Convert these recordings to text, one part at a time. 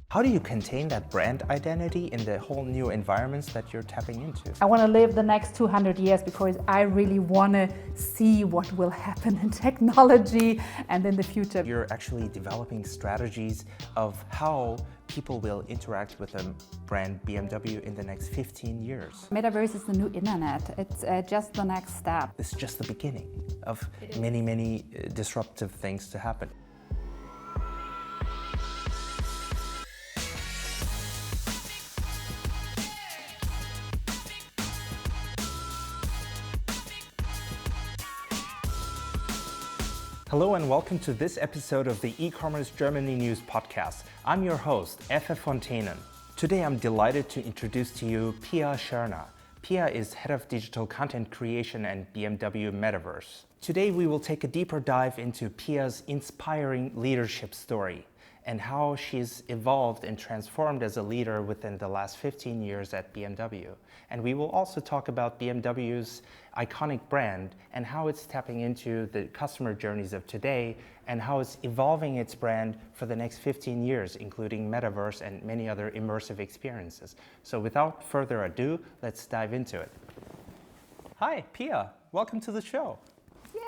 How do you contain that brand identity in the whole new environments that you're tapping into? I want to live the next 200 years because I really want to see what will happen in technology and in the future. You're actually developing strategies of how people will interact with the brand BMW in the next 15 years. Metaverse is the new internet. It's just the next step. It's just the beginning of many disruptive things to happen. Hello and welcome to this episode of the E-Commerce Germany News Podcast. I'm your host, Effe Fontainen. Today I'm delighted to introduce to you Pia Scherner. Pia is Head of Digital Content Creation and BMW Metaverse. Today we will take a deeper dive into Pia's inspiring leadership story and how she's evolved and transformed as a leader within the last 15 years at BMW. And we will also talk about BMW's iconic brand and how it's tapping into the customer journeys of today and how it's evolving its brand for the next 15 years, including Metaverse and many other immersive experiences. So without further ado, let's dive into it. Hi, Pia, welcome to the show.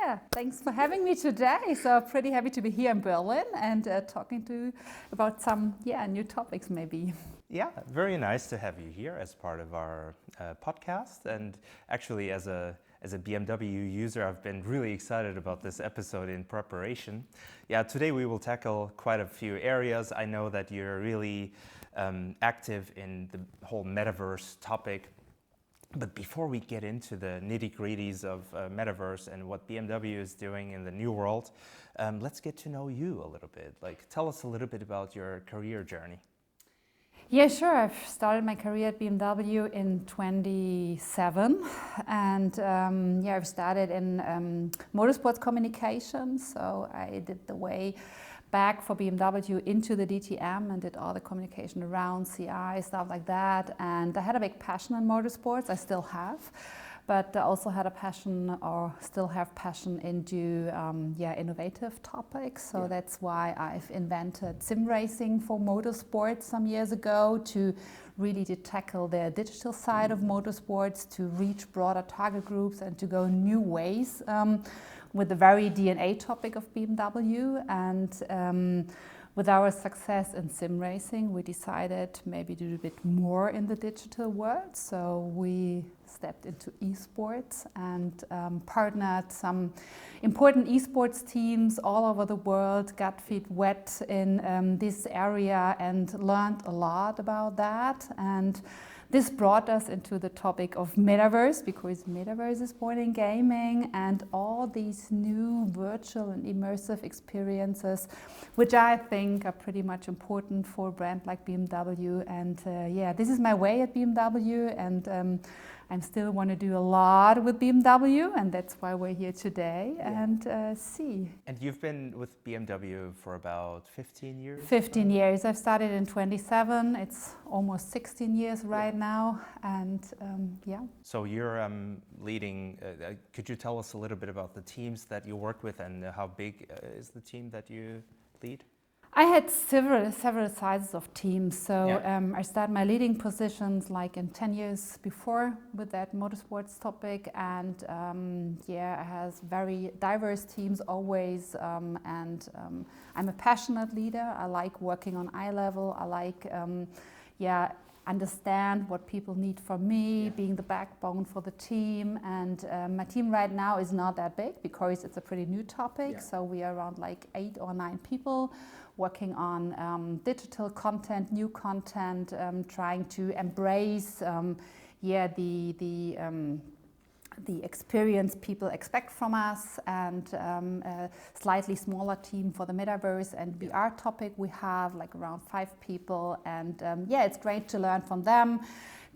Yeah, thanks for having me today. So pretty happy to be here in Berlin and talking to you about some new topics maybe. Yeah, very nice to have you here as part of our podcast. And actually, as a BMW user, I've been really excited about this episode in preparation. Yeah, today we will tackle quite a few areas. I know that you're really active in the whole metaverse topic. But before we get into the nitty-gritties of metaverse and what BMW is doing in the new world, let's get to know you a little bit. Like, tell us a little bit about your career journey. Yeah, sure. I've started my career at BMW in 27, and I've started in motorsports communications. So I did the way back for BMW into the DTM and did all the communication around CI, stuff like that. And I had a big passion in motorsports, I still have, but I also had a passion or still have passion into innovative topics. So that's why I've invented sim racing for motorsports some years ago to really to tackle the digital side of motorsports, to reach broader target groups and to go new ways with the very DNA topic of BMW. And with our success in sim racing, we decided maybe to do a bit more in the digital world. So we stepped into esports and partnered some important esports teams all over the world, got feet wet in this area and learned a lot about that. And this brought us into the topic of metaverse, because metaverse is born in gaming and all these new virtual and immersive experiences, which I think are pretty much important for a brand like BMW. And this is my way at BMW, and I still want to do a lot with BMW, and that's why we're here today and see. And you've been with BMW for about 15 years? 15 years. I've started in 27. It's almost 16 years right now, and So you're leading, could you tell us a little bit about the teams that you work with and how big is the team that you lead? I had several sizes of teams. So I started my leading positions like in 10 years before with that motorsports topic, and I has very diverse teams always. I'm a passionate leader. I like working on eye level. I like understand what people need from me, being the backbone for the team. And my team right now is not that big because it's a pretty new topic. So we are around like 8 or 9 people working on digital content, new content, trying to embrace the experience people expect from us, and a slightly smaller team for the metaverse and VR topic. We have like around 5 people, and it's great to learn from them,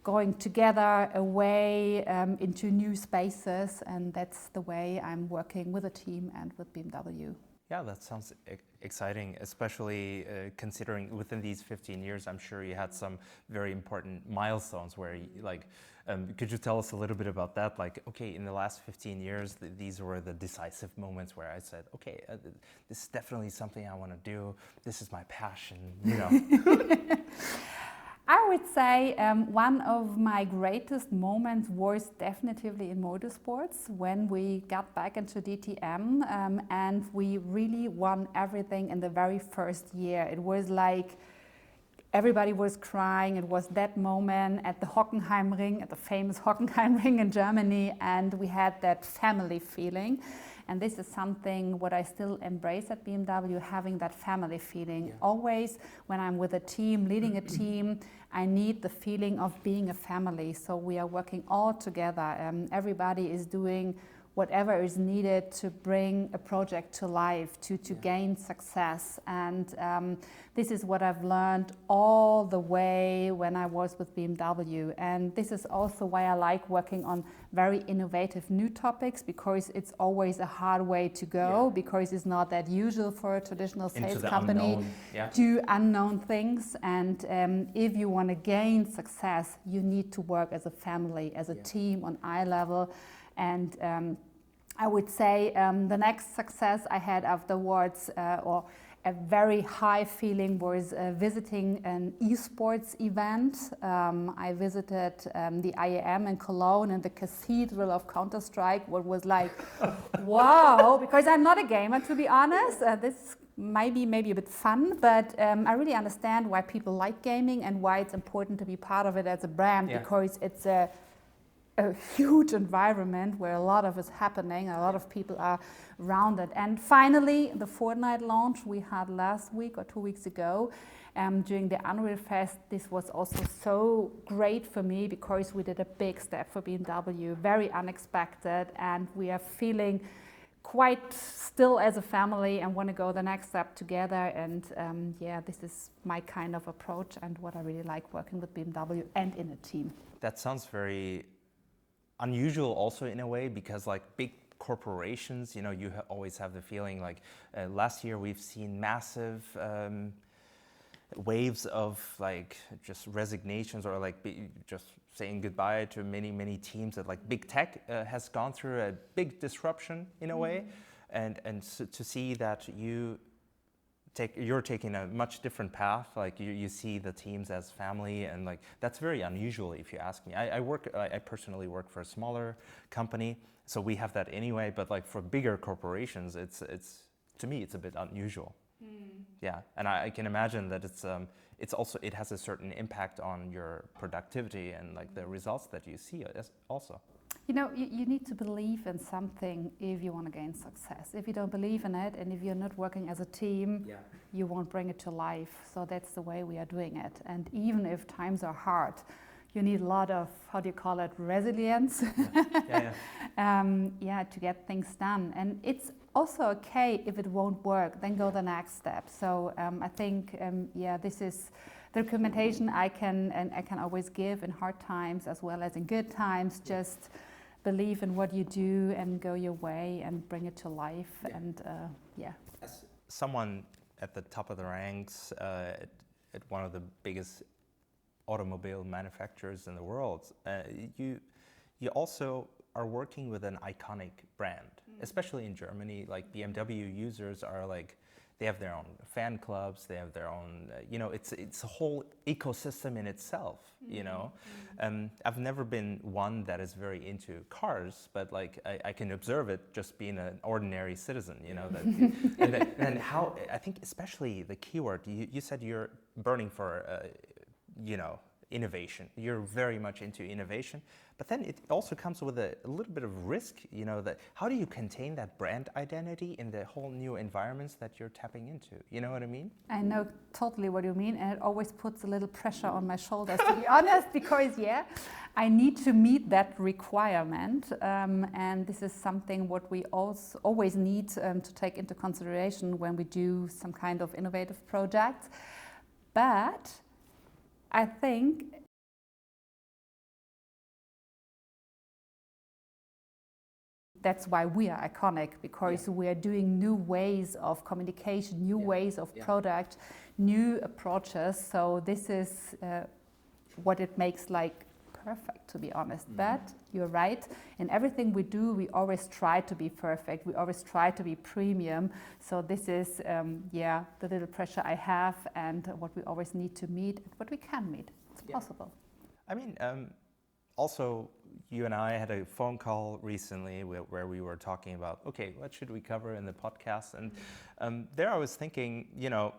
going together away into new spaces, and that's the way I'm working with a team and with BMW. Yeah, that sounds exciting, especially considering within these 15 years, I'm sure you had some very important milestones where, could you tell us a little bit about that? Like, okay, in the last 15 years, these were the decisive moments where I said, okay, this is definitely something I want to do. This is my passion, you know. I would say one of my greatest moments was definitely in motorsports when we got back into DTM and we really won everything in the very first year. It was like everybody was crying. It was that moment at the Hockenheimring, at the famous Hockenheimring in Germany, and we had that family feeling. And this is something what I still embrace at BMW, having that family feeling. Yeah. Always when I'm with a team, leading a team, I need the feeling of being a family. So we are working all together. Everybody is doing whatever is needed to bring a project to life, to gain success. And this is what I've learned all the way when I was with BMW. And this is also why I like working on very innovative new topics, because it's always a hard way to go, because it's not that usual for a traditional sales company to do unknown things. And if you want to gain success, you need to work as a family, as a team on eye level. And I would say the next success I had afterwards, or a very high feeling, was visiting an esports event. I visited the IAM in Cologne and the Cathedral of Counter-Strike, what was like, wow, because I'm not a gamer, to be honest. This might be maybe a bit fun, but I really understand why people like gaming and why it's important to be part of it as a brand, because it's a huge environment where a lot of is happening, a lot of people are around it. And finally, the Fortnite launch we had last week or 2 weeks ago during the Unreal Fest. This was also so great for me because we did a big step for BMW, very unexpected, and we are feeling quite still as a family and want to go the next step together. And this is my kind of approach and what I really like working with BMW and in a team. That sounds very unusual also in a way, because like big corporations, you know, you always have the feeling like last year we've seen massive waves of like just resignations, or like just saying goodbye to many teams. That like big tech has gone through a big disruption in a way, and so to see that you're taking a much different path. Like you see the teams as family, and like that's very unusual if you ask me. I personally work for a smaller company, so we have that anyway. But like for bigger corporations, it's to me it's a bit unusual. Yeah, and I can imagine that it's also, it has a certain impact on your productivity and like the results that you see also. You know, you need to believe in something if you want to gain success. If you don't believe in it, and if you're not working as a team, you won't bring it to life. So that's the way we are doing it. And even if times are hard, you need a lot of, how do you call it, resilience, to get things done. And it's also okay if it won't work, then go the next step. So I think, this is the recommendation I can always give in hard times as well as in good times. Just believe in what you do and go your way and bring it to life. As someone at the top of the ranks at one of the biggest automobile manufacturers in the world, you also are working with an iconic brand, especially in Germany. Like BMW users are like, they have their own fan clubs, they have their own, it's a whole ecosystem in itself, you know. I've never been one that is very into cars, but like I can observe it just being an ordinary citizen, you know. And how, I think especially the keyword, you said you're burning for, innovation. You're very much into innovation, but then it also comes with a little bit of risk, you know, that how do you contain that brand identity in the whole new environments that you're tapping into? You know what I mean? I know totally what you mean, and it always puts a little pressure on my shoulders, to be honest, because I need to meet that requirement, and this is something what we also always need to take into consideration when we do some kind of innovative project. But I think that's why we are iconic, because we are doing new ways of communication, new ways of product, new approaches. So this is what it makes like perfect, to be honest. But you're right, in everything we do, we always try to be perfect. We always try to be premium. So this is, the little pressure I have and what we always need to meet, what we can meet. It's possible. I mean, also, you and I had a phone call recently where we were talking about, okay, what should we cover in the podcast? And there I was thinking, you know,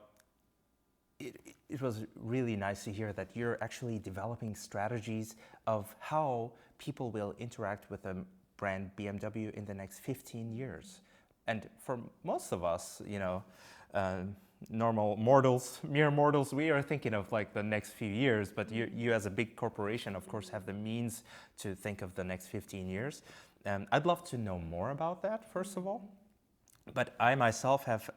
it was really nice to hear that you're actually developing strategies of how people will interact with the brand BMW in the next 15 years. And for most of us, you know, normal mortals, mere mortals, we are thinking of like the next few years, but you as a big corporation, of course, have the means to think of the next 15 years. I'd love to know more about that, first of all. But I myself have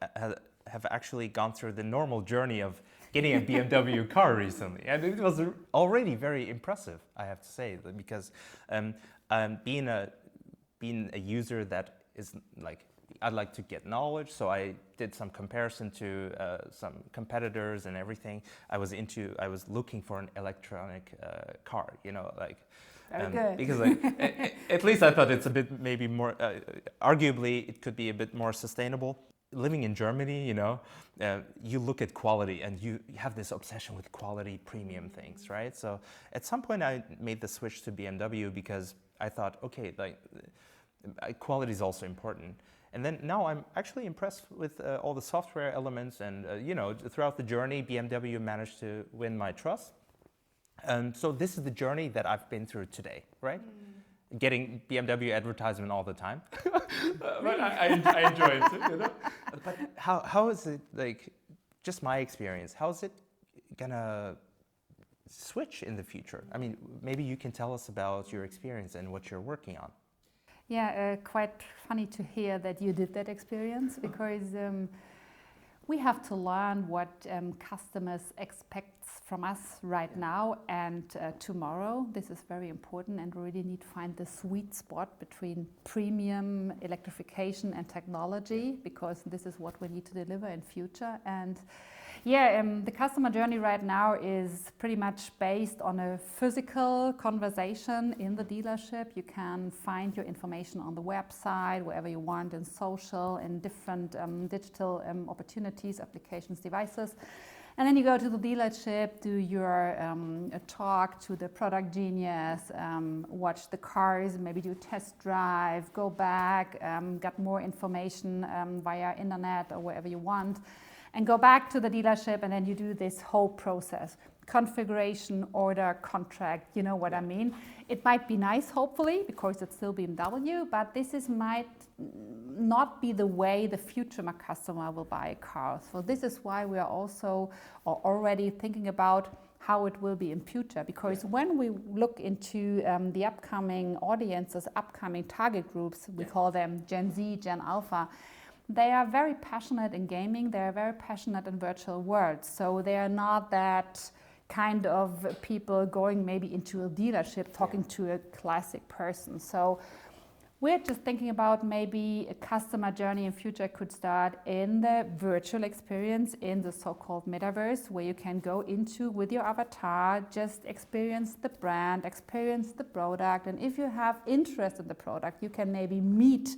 actually gone through the normal journey of getting a BMW car recently, and it was already very impressive, I have to say, because being a user that is like, I'd like to get knowledge, so I did some comparison to some competitors and everything. I was looking for an electronic car, you know, like. Very good. Because at least I thought it's a bit maybe more, arguably it could be a bit more sustainable. Living in Germany, you know, you look at quality and you have this obsession with quality premium things, right? So at some point I made the switch to BMW because I thought, okay, like quality is also important. And then now I'm actually impressed with all the software elements and, you know, throughout the journey, BMW managed to win my trust. And so this is the journey that I've been through today, right? Getting BMW advertisement all the time. But I enjoy it, you know? But how is it, like, just my experience, how is it gonna switch in the future? I mean, maybe you can tell us about your experience and what you're working on. Yeah, quite funny to hear that you did that experience, because we have to learn what customers expect from us right now and tomorrow. This is very important, and we really need to find the sweet spot between premium electrification and technology, because this is what we need to deliver in future. And the customer journey right now is pretty much based on a physical conversation in the dealership. You can find your information on the website, wherever you want, in social, in different digital opportunities, applications, devices. And then you go to the dealership, do your talk to the product genius, watch the cars, maybe do a test drive, go back, get more information via internet or wherever you want, and go back to the dealership, and then you do this whole process. Configuration, order, contract, you know what I mean? It might be nice, hopefully, because it's still BMW, but might not be the way the future customer will buy a car. So this is why we are also already thinking about how it will be in future, because when we look into the upcoming audiences, upcoming target groups, we call them Gen Z, Gen Alpha, they are very passionate in gaming, they are very passionate in virtual worlds. So they are not that kind of people going maybe into a dealership talking to a classic person. So we're just thinking about maybe a customer journey in future could start in the virtual experience, in the so-called metaverse, where you can go into with your avatar, just experience the brand, experience the product. And if you have interest in the product, you can maybe meet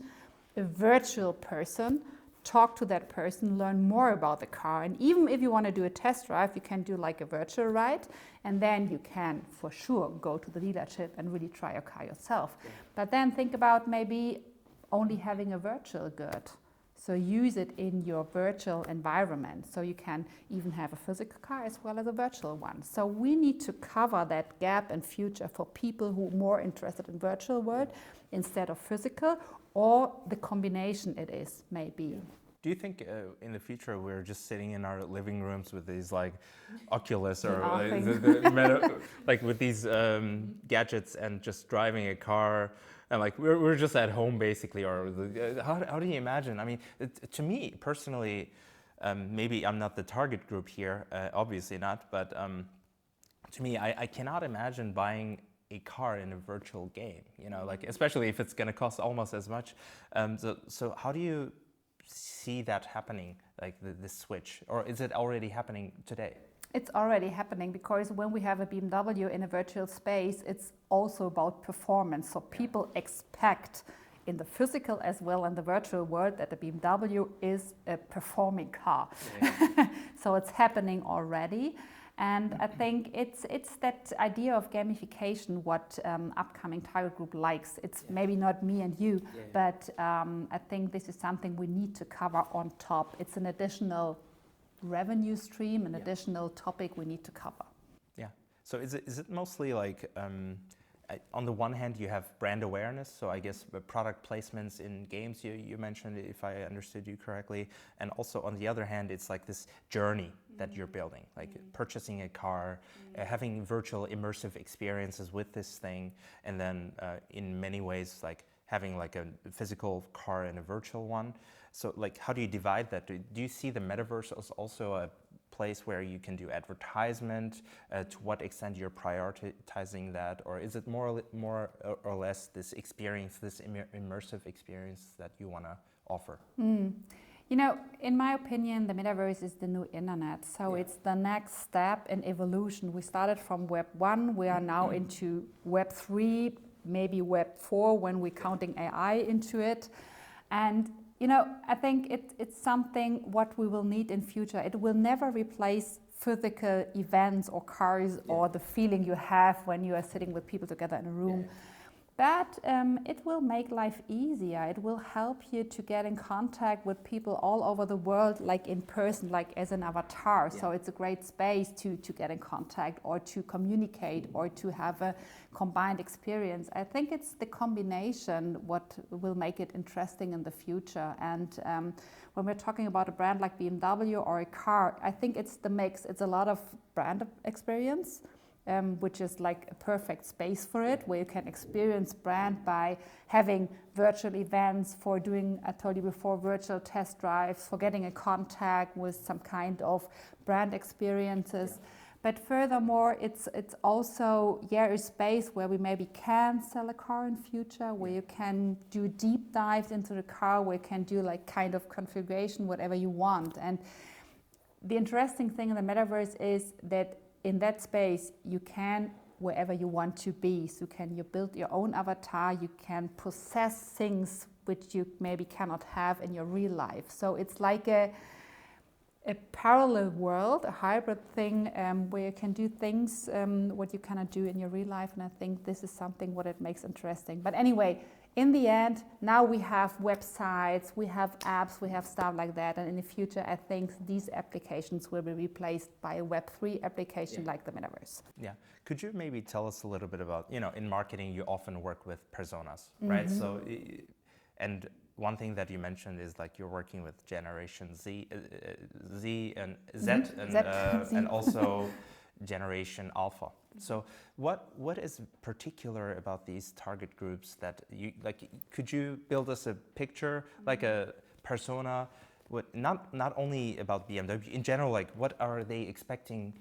a virtual person, talk to that person, learn more about the car. And even if you want to do a test drive, you can do like a virtual ride, and then you can for sure go to the dealership and really try your car yourself. But then think about maybe only having a virtual good. So use it in your virtual environment. So you can even have a physical car as well as a virtual one. So we need to cover that gap in future for people who are more interested in virtual world instead of physical, or the combination it is, maybe. Do you think in the future we're just sitting in our living rooms with these like Oculus or like with these gadgets and just driving a car, and like we're just at home basically? Or how do you imagine? I mean, to me personally, maybe I'm not the target group here, obviously not, but to me I cannot imagine buying a car in a virtual game, you know, like especially if it's going to cost almost as much. So how do you see that happening, like this switch, or is it already happening today? It's already happening, because when we have a BMW in a virtual space, it's also about performance. So people expect in the physical as well in the virtual world that the BMW is a performing car. Yeah. So it's happening already. And I think it's that idea of gamification what upcoming target group likes. It's maybe not me and you, but I think this is something we need to cover on top. It's an additional revenue stream, an additional topic we need to cover. Yeah. So is it mostly like, on the one hand, you have brand awareness, so I guess product placements in games you mentioned, if I understood you correctly, and also on the other hand, it's like this journey that you're building, like purchasing a car, having virtual immersive experiences with this thing, and then in many ways like having like a physical car and a virtual one. So like, how do you divide that? Do you see the metaverse as also a place where you can do advertisement? To what extent you're prioritizing that? Or is it more or less this experience, this immersive experience that you want to offer? You know, in my opinion, the metaverse is the new internet. So it's the next step in evolution. We started from Web 1, we are now into Web 3, maybe Web 4 when we're counting AI into it. And you know, I think it's something what we will need in future. It will never replace physical events or cars or the feeling you have when you are sitting with people together in a room. But it will make life easier. It will help you to get in contact with people all over the world, like in person, like as an avatar. So it's a great space to get in contact or to communicate or to have a combined experience. I think it's the combination what will make it interesting in the future. And when we're talking about a brand like BMW or a car, I think it's the mix. It's a lot of brand experience, which is like a perfect space for it, where you can experience brand by having virtual events, for doing, I told you before, virtual test drives, for getting in contact with some kind of brand experiences. But furthermore, it's also a space where we maybe can sell a car in future, where you can do deep dives into the car, where you can do like kind of configuration, whatever you want. And the interesting thing in the metaverse is that in that space, you can wherever you want to be. So you build your own avatar, you can possess things which you maybe cannot have in your real life. So it's like a parallel world, a hybrid thing where you can do things what you cannot do in your real life. And I think this is something what it makes interesting. But anyway, in the end, now we have websites, we have apps, we have stuff like that. And in the future, I think these applications will be replaced by a Web3 application like the metaverse. Yeah. Could you maybe tell us a little bit about, you know, in marketing, you often work with personas, right? So, and one thing that you mentioned is like you're working with Generation Z and Z, and also Generation Alpha. So what is particular about these target groups that you like? Could you build us a picture, like a persona, not only about BMW in general, like what are they expecting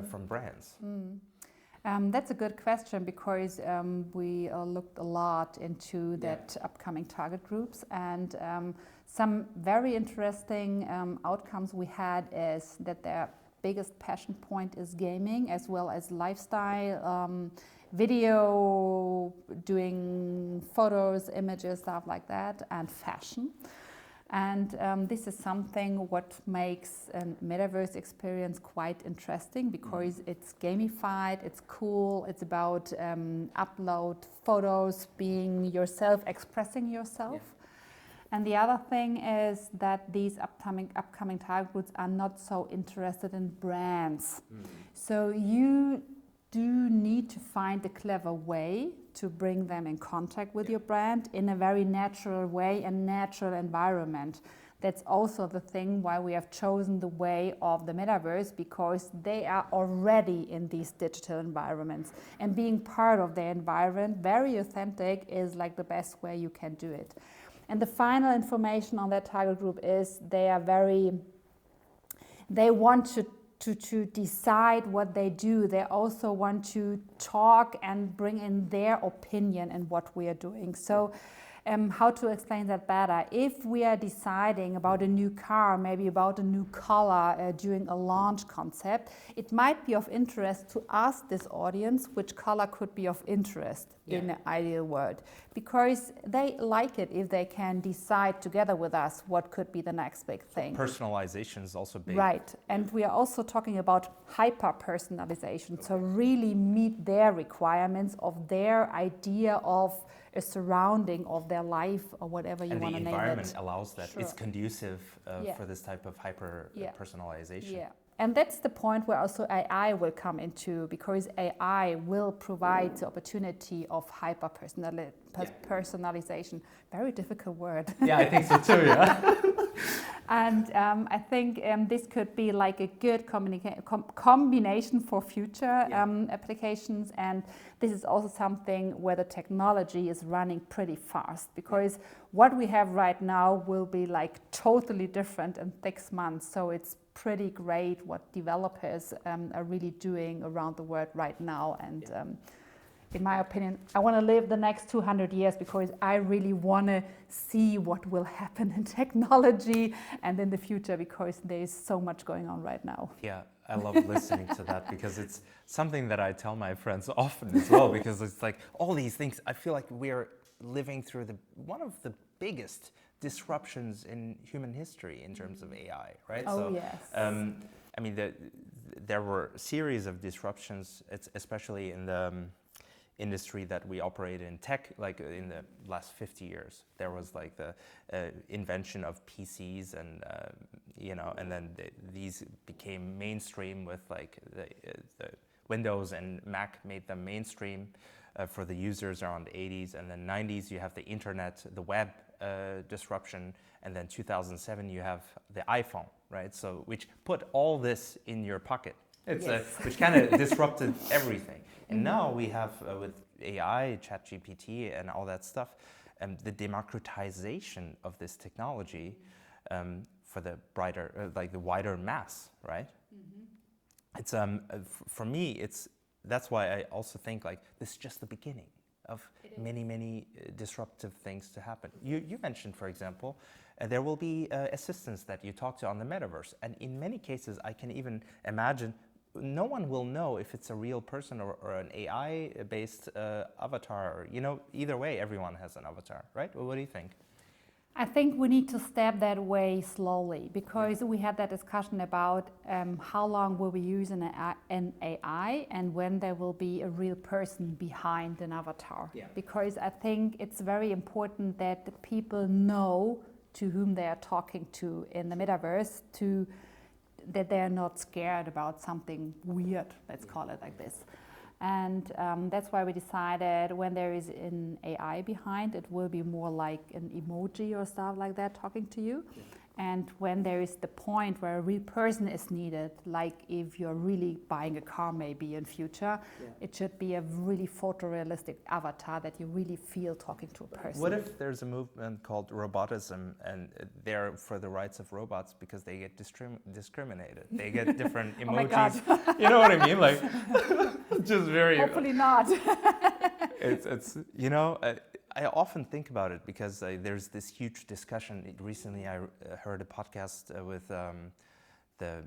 from brands? That's a good question, because we looked a lot into that upcoming target groups, and some very interesting outcomes we had is that their biggest passion point is gaming, as well as lifestyle, video, doing photos, images, stuff like that, and fashion. And this is something what makes a metaverse experience quite interesting, because it's gamified, it's cool, it's about upload photos, being yourself, expressing yourself. And the other thing is that these upcoming target groups are not so interested in brands. So you do need to find a clever way to bring them in contact with your brand in a very natural way and natural environment. That's also the thing why we have chosen the way of the metaverse, because they are already in these digital environments, and being part of their environment, very authentic, is like the best way you can do it. And the final information on that target group is they want to decide what they do. They also want to talk and bring in their opinion in what we are doing. So how to explain that better? If we are deciding about a new car, maybe about a new color during a launch concept, it might be of interest to ask this audience which color could be of interest in an ideal world, because they like it if they can decide together with us what could be the next big thing. Personalization is also big. Right, and we are also talking about hyper-personalization, so really meet their requirements of their idea of a surrounding of their life or whatever you want to name it. And the environment allows that. Sure. It's conducive for this type of hyper-personalization. Yeah. And that's the point where also AI will come into, because AI will provide the opportunity of hyper-personalization. Very difficult word. Yeah, I think so too, yeah. And I think this could be like a good combination for future applications. And this is also something where the technology is running pretty fast, because what we have right now will be like totally different in 6 months. So it's pretty great what developers are really doing around the world right now. And in my opinion, I want to live the next 200 years because I really want to see what will happen in technology and in the future, because there is so much going on right now. Yeah, I love listening to that, because it's something that I tell my friends often as well, because it's like all these things, I feel like we're living through one of the biggest disruptions in human history in terms of AI, right? Oh, so, yes. I mean, there were a series of disruptions, especially in the industry that we operate in, tech, like in the last 50 years. There was like the invention of PCs, and and then these became mainstream with like the Windows and Mac made them mainstream for the users around the 80s, and then 90s you have the internet, the web disruption, and then 2007 you have the iPhone, right? So which put all this in your pocket. It's which kind of disrupted everything. And now we have with AI, ChatGPT, and all that stuff, the democratization of this technology for the the wider mass, right? Mm-hmm. It's for me, that's why I also think like this is just the beginning of many disruptive things to happen. You mentioned, for example, there will be assistants that you talk to on the metaverse, and in many cases, I can even imagine no one will know if it's a real person or an AI-based avatar. Or, either way, everyone has an avatar, right? Well, what do you think? I think we need to step that way slowly, because we had that discussion about how long will we use an AI and when there will be a real person behind an avatar. Yeah. Because I think it's very important that the people know to whom they are talking to in the metaverse, that they're not scared about something weird, let's call it like this. And that's why we decided when there is an AI behind, it will be more like an emoji or stuff like that talking to you. Yeah. And when there is the point where a real person is needed, like if you're really buying a car maybe in future, it should be a really photorealistic avatar that you really feel talking to a person. What if there's a movement called robotism, and they're for the rights of robots because they get discriminated? They get different emojis. Oh my God. You know what I mean? Like, just very... Hopefully not. It's I often think about it because there's this huge discussion. Recently, I heard a podcast with the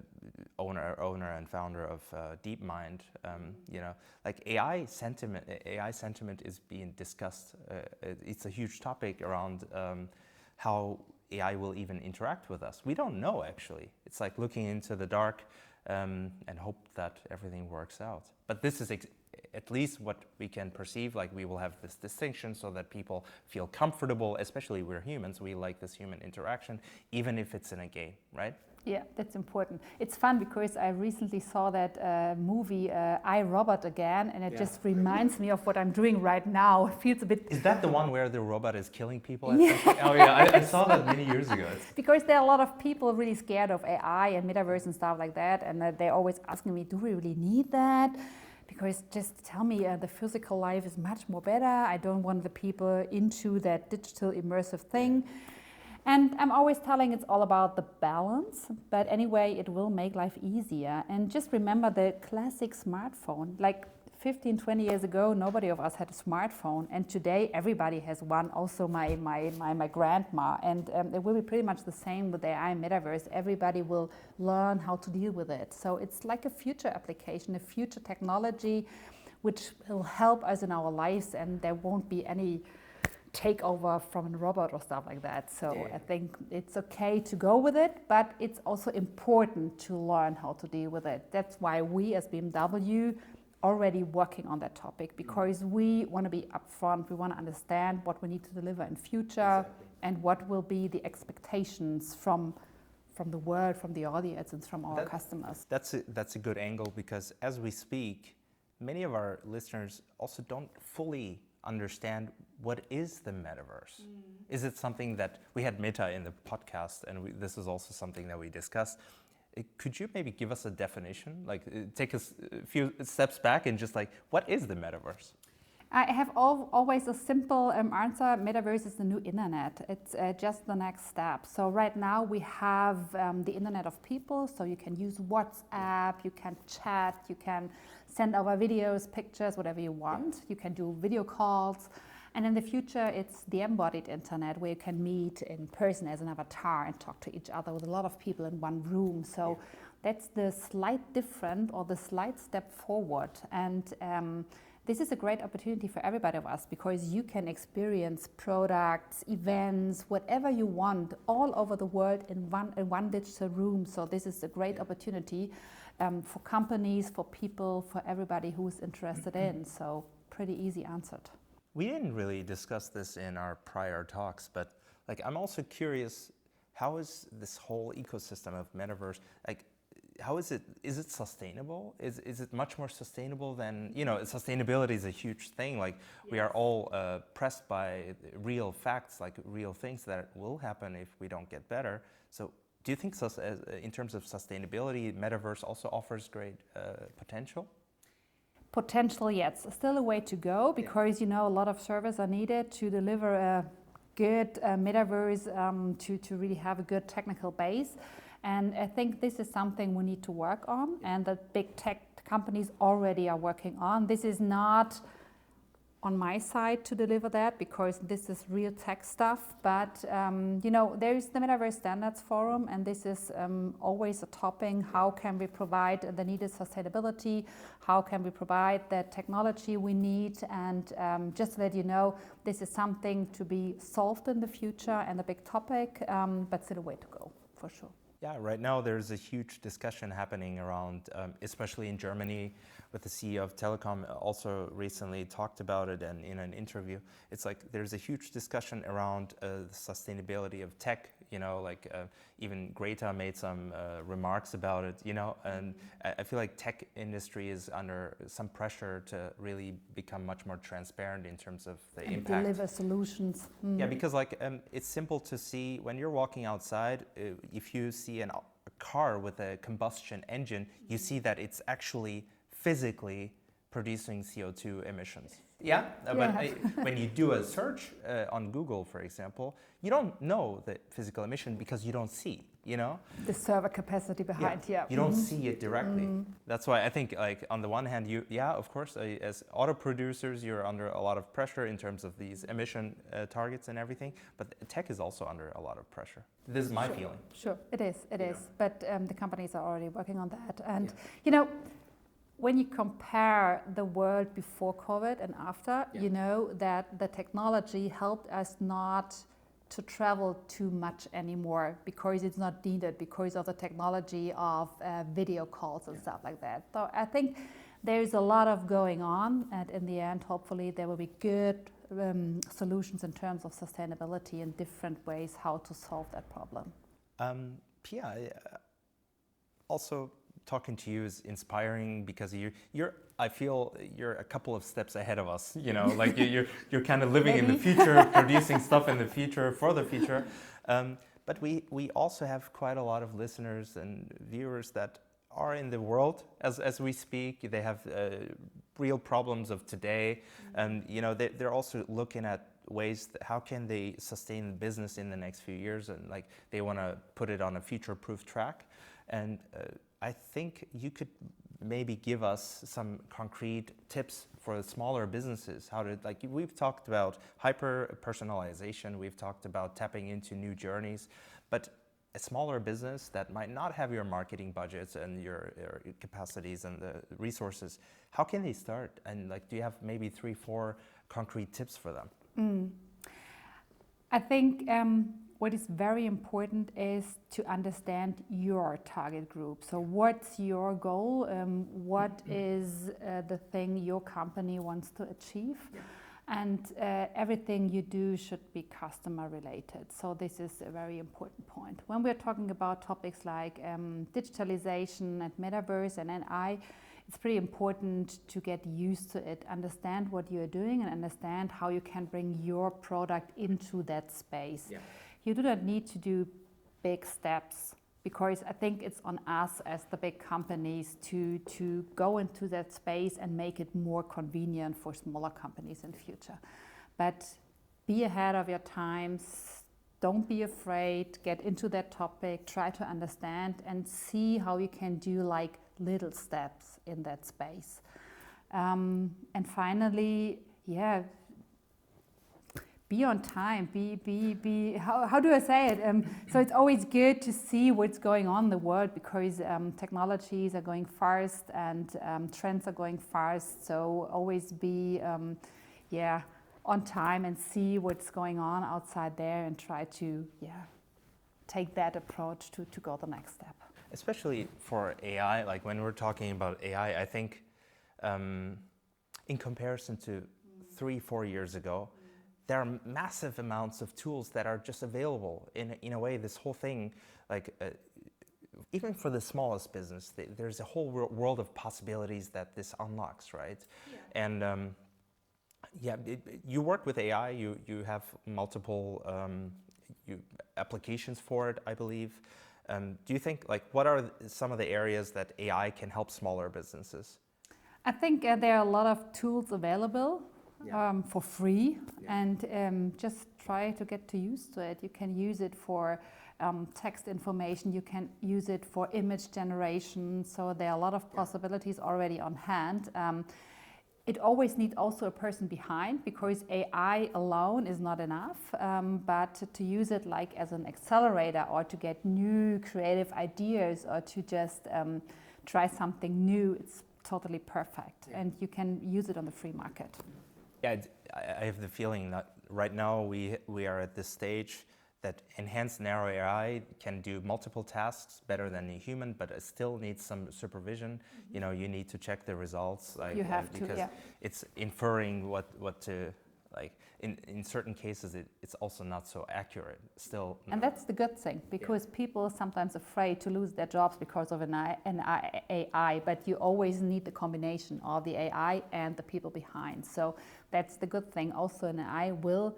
owner and founder of DeepMind. Like AI sentiment is being discussed. It's a huge topic around how AI will even interact with us. We don't know, actually. It's like looking into the dark and hope that everything works out. But this is at least what we can perceive, like we will have this distinction so that people feel comfortable, especially we're humans, we like this human interaction, even if it's in a game, right? Yeah, that's important. It's fun because I recently saw that movie, I, Robot Again, and it just reminds me of what I'm doing right now. It feels a bit... Is that the one where the robot is killing people? Yeah. Oh yeah, I saw that many years ago. Because there are a lot of people really scared of AI and metaverse and stuff like that, and they're always asking me, do we really need that? Because just tell me, the physical life is much more better. I don't want the people into that digital immersive thing. And I'm always telling it's all about the balance, but anyway, it will make life easier. And just remember the classic smartphone. Like 15, 20 years ago, nobody of us had a smartphone, and today everybody has one, also my grandma. And it will be pretty much the same with the AI metaverse. Everybody will learn how to deal with it. So it's like a future application, a future technology, which will help us in our lives, and there won't be any takeover from a robot or stuff like that. So yeah. I think it's okay to go with it, but it's also important to learn how to deal with it. That's why we as BMW already working on that topic, because we want to be upfront. We want to understand what we need to deliver in future, exactly, and what will be the expectations from the world, from the audience, and from our customers. That's a good angle, because as we speak, many of our listeners also don't fully understand what is the metaverse. Is it something that we had Meta in the podcast, and this is also something that we discussed. Could you maybe give us a definition, like take us a few steps back and just like, what is the metaverse? I have always a simple answer. Metaverse is the new internet. It's just the next step. So right now we have the internet of people. So you can use WhatsApp, you can chat, you can send over videos, pictures, whatever you want. You can do video calls. And in the future, it's the embodied internet, where you can meet in person as an avatar and talk to each other with a lot of people in one room. So that's the slight different, or the slight step forward. And this is a great opportunity for everybody of us, because you can experience products, events, whatever you want, all over the world in one digital room. So this is a great opportunity for companies, for people, for everybody who's interested in. So pretty easy answered. We didn't really discuss this in our prior talks, but like I'm also curious, how is this whole ecosystem of metaverse, like how is it sustainable? Is it much more sustainable than, sustainability is a huge thing. Like we are all pressed by real facts, like real things that will happen if we don't get better. So do you think in terms of sustainability, metaverse also offers great potential? Potential, yes. Still a way to go, because a lot of servers are needed to deliver a good metaverse, to really have a good technical base. And I think this is something we need to work on, and that big tech companies already are working on. This is not on my side to deliver that, because this is real tech stuff. But there is the Metaverse Standards Forum, and this is always a topic. How can we provide the needed sustainability? How can we provide the technology we need? And just to let you know, this is something to be solved in the future and a big topic, but still a way to go, for sure. Yeah, right now there's a huge discussion happening around, especially in Germany, with the CEO of Telekom also recently talked about it, and in an interview, it's like there's a huge discussion around the sustainability of tech. Even Greta made some remarks about it, and I feel like tech industry is under some pressure to really become much more transparent in terms of the impact. Deliver solutions. Yeah, because it's simple to see when you're walking outside, if you see a car with a combustion engine, you see that it's actually physically producing CO2 emissions. Yeah, but when you do a search on Google, for example, you don't know the physical emission because you don't see, the server capacity behind. You don't see it directly. That's why I think, on the one hand, of course, as auto producers, you're under a lot of pressure in terms of these emission targets and everything, but tech is also under a lot of pressure. This is my feeling. Sure, it is. But the companies are already working on that. And, when you compare the world before COVID and after, you know that the technology helped us not to travel too much anymore, because it's not needed, because of the technology of video calls and stuff like that. So I think there's a lot of going on, and in the end, hopefully there will be good solutions in terms of sustainability and different ways how to solve that problem. Pia, also talking to you is inspiring, because I feel you're a couple of steps ahead of us, like you're kind of living in the future, producing stuff in the future for the future. But we also have quite a lot of listeners and viewers that are in the world as we speak. They have real problems of today, and they're also looking at ways, how can they sustain the business in the next few years, and like they want to put it on a future-proof track. And I think you could maybe give us some concrete tips for the smaller businesses, how to, like, we've talked about hyper personalization, we've talked about tapping into new journeys, but a smaller business that might not have your marketing budgets and your capacities and the resources, how can they start? And like, do you have maybe 3-4 concrete tips for them? I think what is very important is to understand your target group. So what's your goal? What is the thing your company wants to achieve? Yeah. And everything you do should be customer related. So this is a very important point. When we're talking about topics like digitalization and metaverse and AI, it's pretty important to get used to it, understand what you're doing and understand how you can bring your product into that space. Yeah. You do not need to do big steps, because I think it's on us as the big companies to go into that space and make it more convenient for smaller companies in the future. But be ahead of your times, don't be afraid, get into that topic, try to understand and see how you can do like little steps in that space. And finally, yeah, be on time, how do I say it? So it's always good to see what's going on in the world, because technologies are going fast and trends are going fast. So always be on time and see what's going on outside there and try to take that approach to go the next step. Especially for AI, like when we're talking about AI, I think in comparison to 3-4 years ago, there are massive amounts of tools that are just available. In a way, this whole thing, like even for the smallest business, there's a whole world of possibilities that this unlocks, right? Yeah. And you work with AI. You have multiple applications for it, I believe. Do you think, like, what are some of the areas that AI can help smaller businesses? I think there are a lot of tools available. For free, and just try to get used to it. You can use it for text information, you can use it for image generation, so there are a lot of possibilities already on hand. It always needs also a person behind, because AI alone is not enough, but to use it like as an accelerator, or to get new creative ideas, or to just try something new, it's totally perfect. And you can use it on the free market. Yeah, I have the feeling that right now we are at this stage that enhanced narrow AI can do multiple tasks better than a human, but it still needs some supervision. Mm-hmm. You know, you need to check the results. Like, you have to, because it's inferring what to, like, in certain cases it's also not so accurate still. And that's the good thing, because people are sometimes afraid to lose their jobs because of an AI, but you always need the combination of the AI and the people behind. So that's the good thing. Also, an AI will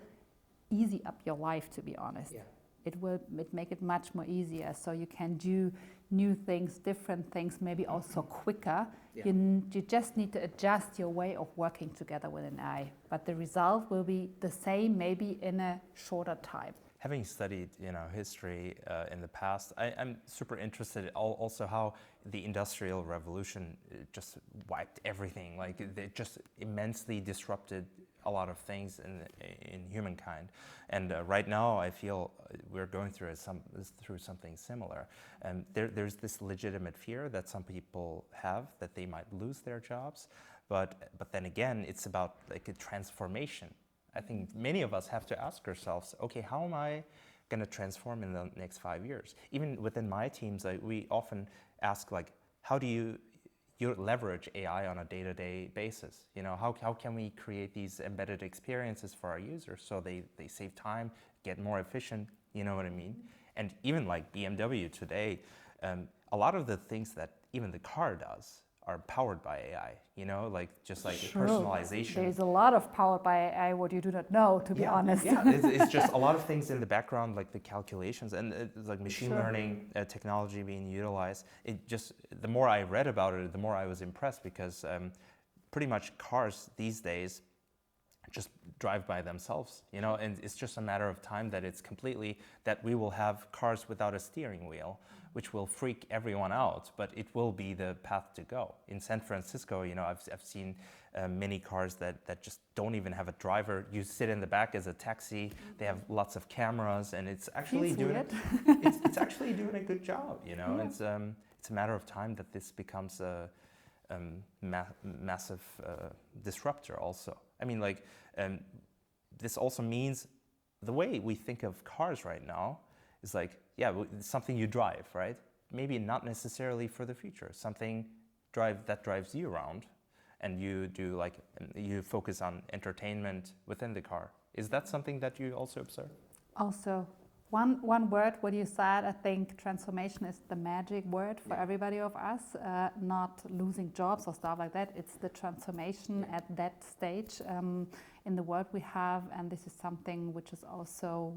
easy up your life, to be honest. Yeah. It will make it much more easier, so you can do new things, different things, maybe also quicker. Yeah. You just need to adjust your way of working together with an AI, but the result will be the same, maybe in a shorter time. Having studied, history in the past, I'm super interested in also how the Industrial Revolution just wiped everything. Like, it just immensely disrupted a lot of things in humankind, and right now I feel we're going through something similar. And there's this legitimate fear that some people have that they might lose their jobs, but then again, it's about like a transformation. I think many of us have to ask ourselves, okay, how am I going to transform in the next 5 years? Even within my teams, we often ask, like, how do you leverage AI on a day-to-day basis? How can we create these embedded experiences for our users so they save time, get more efficient, you know what I mean? And even like BMW today, a lot of the things that even the car does are powered by AI, just like sure. Personalization. There's a lot of powered by AI what you do not know, to be honest. Yeah, it's just a lot of things in the background, like the calculations and like machine learning technology being utilized. The more I read about it, the more I was impressed, because pretty much cars these days just drive by themselves, you know, and it's just a matter of time that it's completely, that we will have cars without a steering wheel, which will freak everyone out, but it will be the path to go. In San Francisco, you know, I've seen many cars that just don't even have a driver. You sit in the back as a taxi, they have lots of cameras, and it's actually it's actually doing a good job, you know. Yeah. It's a matter of time that this becomes a massive disruptor also. I mean, like, this also means the way we think of cars right now is like, yeah, it's something you drive, right? Maybe not necessarily for the future, something that drives you around, and you do like, you focus on entertainment within the car. Is that something that you also observe? Also, one word, what you said, I think transformation is the magic word for everybody of us, not losing jobs or stuff like that. It's the transformation at that stage in the world we have, and this is something which is also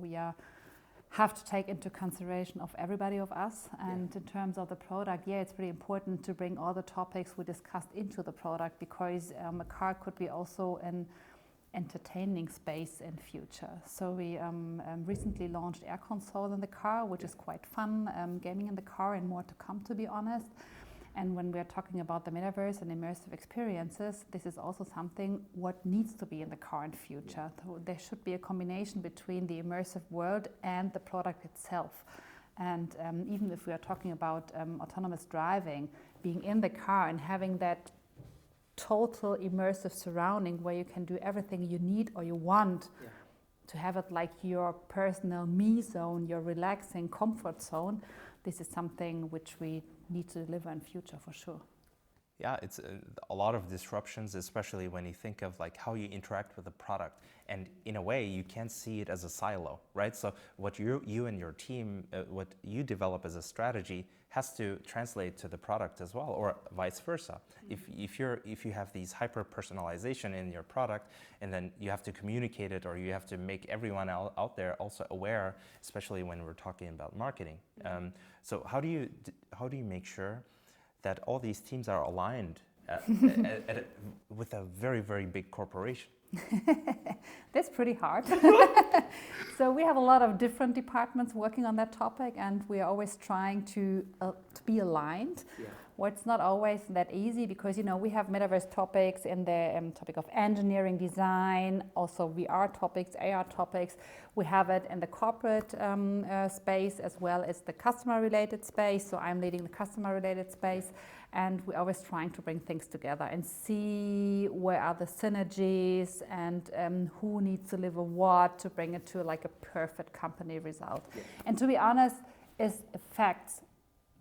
have to take into consideration of everybody of us. And in terms of the product, it's pretty important to bring all the topics we discussed into the product, because a car could be also an entertaining space in future. So we recently launched Air Console in the car, which is quite fun, gaming in the car, and more to come, to be honest. And when we are talking about the metaverse and immersive experiences, this is also something what needs to be in the car in future. So there should be a combination between the immersive world and the product itself. And even if we are talking about autonomous driving, being in the car and having that total immersive surrounding where you can do everything you need or you want, to have it like your personal me zone, your relaxing comfort zone, this is something which we need to deliver in future for sure. Yeah, it's a lot of disruptions, especially when you think of like how you interact with the product. And in a way, you can't see it as a silo, right? So what you and your team, what you develop as a strategy has to translate to the product as well, or vice versa. Mm-hmm. If you have these hyper personalization in your product, and then you have to communicate it, or you have to make everyone out there also aware, especially when we're talking about marketing. Mm-hmm. So how do you make sure that all these teams are aligned with a very, very big corporation? That's pretty hard. So we have a lot of different departments working on that topic, and we are always trying to be aligned. Yeah. Well, it's not always that easy, because we have metaverse topics in the topic of engineering design, also VR topics, AR topics. We have it in the corporate space as well as the customer-related space. So I'm leading the customer-related space, and we're always trying to bring things together and see where are the synergies and who needs to deliver what to bring it to like a perfect company result. Yeah. And to be honest, it affects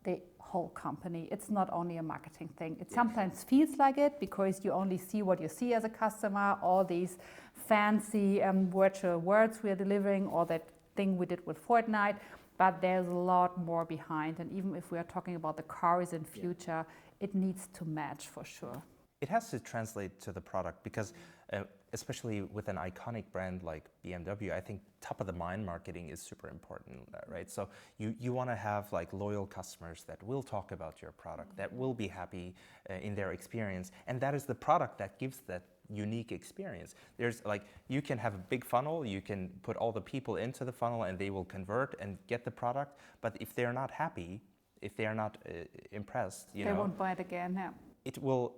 the whole company. It's not only a marketing thing. It sometimes feels like it, because you only see what you see as a customer, all these fancy virtual words we are delivering, or that thing we did with Fortnite, but there's a lot more behind. And even if we are talking about the cars in future, it needs to match for sure. It has to translate to the product, because especially with an iconic brand like BMW, I think top of the mind marketing is super important, right? So you want to have like loyal customers that will talk about your product, that will be happy in their experience, and that is the product that gives that unique experience. There's like, you can have a big funnel, you can put all the people into the funnel and they will convert and get the product, but if they're not happy, if they are not impressed, they won't buy it again. Yeah. It will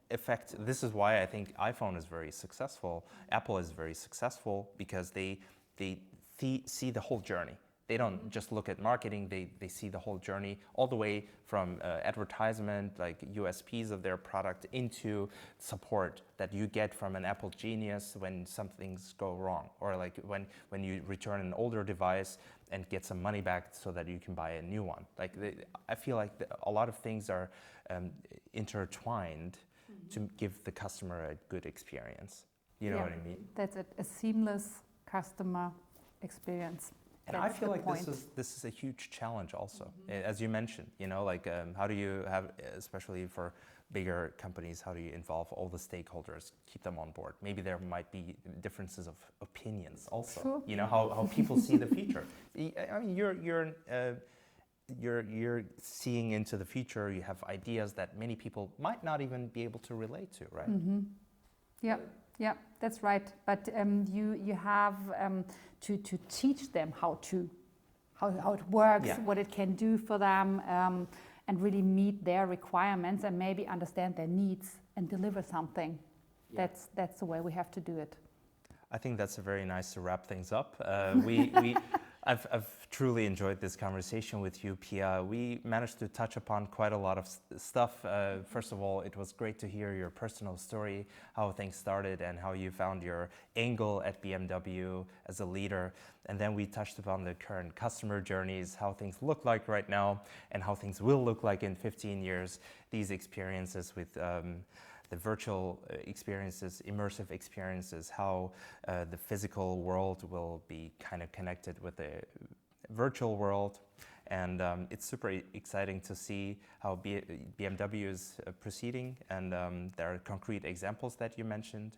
affect. This is why I think iPhone is very successful, Apple is very successful, because they see the whole journey. They don't just look at marketing, they see the whole journey, all the way from advertisement, like USPs of their product, into support that you get from an Apple genius when some things go wrong, or like when you return an older device and get some money back so that you can buy a new one. Like I feel like a lot of things are intertwined to give the customer a good experience. You know what I mean? That's a seamless customer experience. And I feel like this is a huge challenge also, as you mentioned, like how do you have, especially for bigger companies, how do you involve all the stakeholders, keep them on board? Maybe there might be differences of opinions also, sure. How people see the future. I mean, you're seeing into the future, you have ideas that many people might not even be able to relate to, right? Mm-hmm. Yeah, that's right. But you have to teach them how it works, what it can do for them, and really meet their requirements and maybe understand their needs and deliver something. That's the way we have to do it. I think that's a very nice to wrap things up. I've truly enjoyed this conversation with you, Pia. We managed to touch upon quite a lot of stuff. First of all, it was great to hear your personal story, how things started and how you found your angle at BMW as a leader. And then we touched upon the current customer journeys, how things look like right now and how things will look like in 15 years. These experiences with the virtual experiences, immersive experiences, how the physical world will be kind of connected with the virtual world. And it's super exciting to see how BMW is proceeding, and there are concrete examples that you mentioned.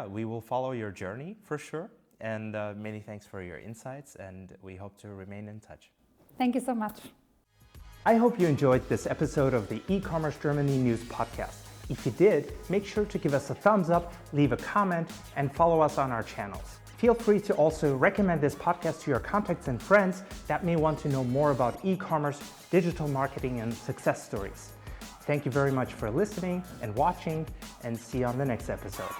We will follow your journey for sure. And many thanks for your insights, and we hope to remain in touch. Thank you so much. I hope you enjoyed this episode of the E-Commerce Germany News Podcast. If you did, make sure to give us a thumbs up, leave a comment, and follow us on our channels. Feel free to also recommend this podcast to your contacts and friends that may want to know more about e-commerce, digital marketing, and success stories. Thank you very much for listening and watching, and see you on the next episode.